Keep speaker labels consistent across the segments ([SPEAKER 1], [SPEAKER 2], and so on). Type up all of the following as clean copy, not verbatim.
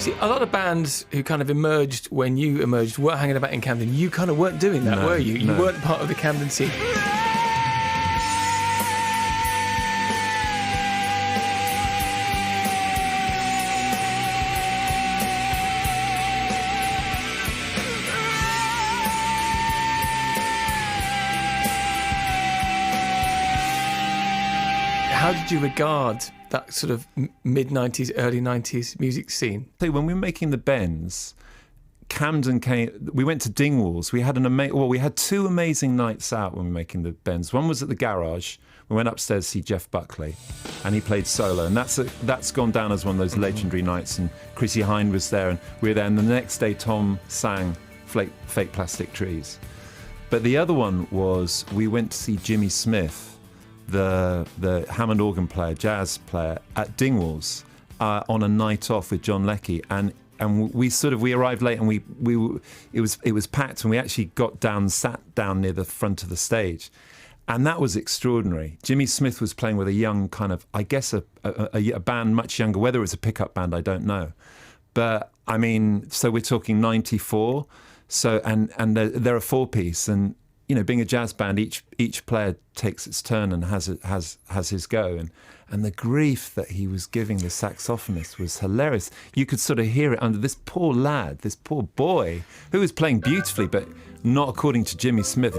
[SPEAKER 1] See, a lot of bands who kind of emerged when you emerged were hanging about in Camden. You kind of weren't doing that, were you? You weren't part of the Camden scene. How did you regard that sort of mid-90s, early 90s music scene?
[SPEAKER 2] So when we were making the Bends, Camden came. We went to Dingwalls. We had we had two amazing nights out when we were making the Bends. One was at the Garage. We went upstairs to see Jeff Buckley, and he played solo. And that's gone down as one of those legendary nights. And Chrissy Hynde was there, and we were there. And the next day, Tom sang Fake Plastic Trees. But the other one was we went to see Jimmy Smith, the Hammond organ player, jazz player, at Dingwalls on a night off with John Leckie, and we arrived late, and it was packed, and we actually sat down near the front of the stage, and that was extraordinary. Jimmy Smith was playing with a young kind of, I guess, a band much younger. Whether it was a pickup band, I don't know, but I mean, so we're talking 94. So and they're a four-piece, and you know, being a jazz band, each player takes its turn and has his go, and the grief that he was giving the saxophonist was hilarious. You could sort of hear it under this poor lad, this poor boy, who was playing beautifully, but not according to Jimmy Smith.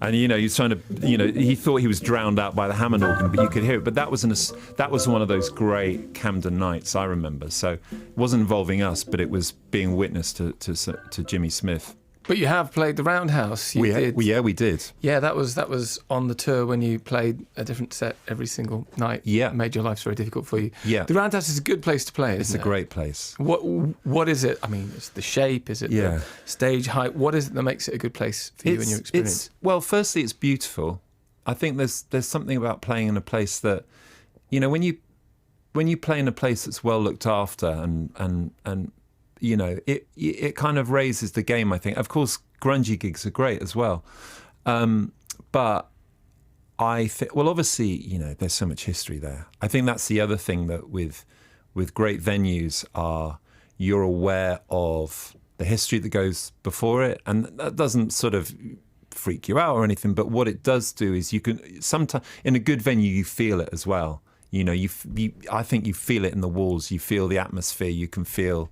[SPEAKER 2] And you know, he's trying to, you know, he thought he was drowned out by the Hammond organ, but you could hear it. But that was one of those great Camden nights I remember. So it wasn't involving us, but it was being witness to Jimmy Smith.
[SPEAKER 1] But you have played the Roundhouse.
[SPEAKER 2] We did.
[SPEAKER 1] Yeah, that was on the tour when you played a different set every single night.
[SPEAKER 2] Yeah.
[SPEAKER 1] It made your life very difficult for you.
[SPEAKER 2] Yeah.
[SPEAKER 1] The Roundhouse is a good place to play,
[SPEAKER 2] It's a great place.
[SPEAKER 1] What is it? I mean, it's the shape, is it the stage height? What is it that makes it a good place for you and your experience?
[SPEAKER 2] Well, firstly, it's beautiful. I think there's something about playing in a place that, you know, when you play in a place that's well looked after and you know, it kind of raises the game, I think. Of course, grungy gigs are great as well. But I think, well, obviously, you know, there's so much history there. I think that's the other thing that with great venues you're aware of the history that goes before it. And that doesn't sort of freak you out or anything. But what it does do is you can, sometimes, in a good venue, you feel it as well. You know, I think you feel it in the walls. You feel the atmosphere. You can feel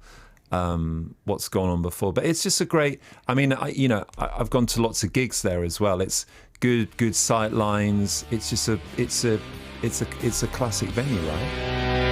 [SPEAKER 2] what's gone on before, but it's just a great. I mean, I've gone to lots of gigs there as well. It's good sight lines. It's just it's a classic venue, right?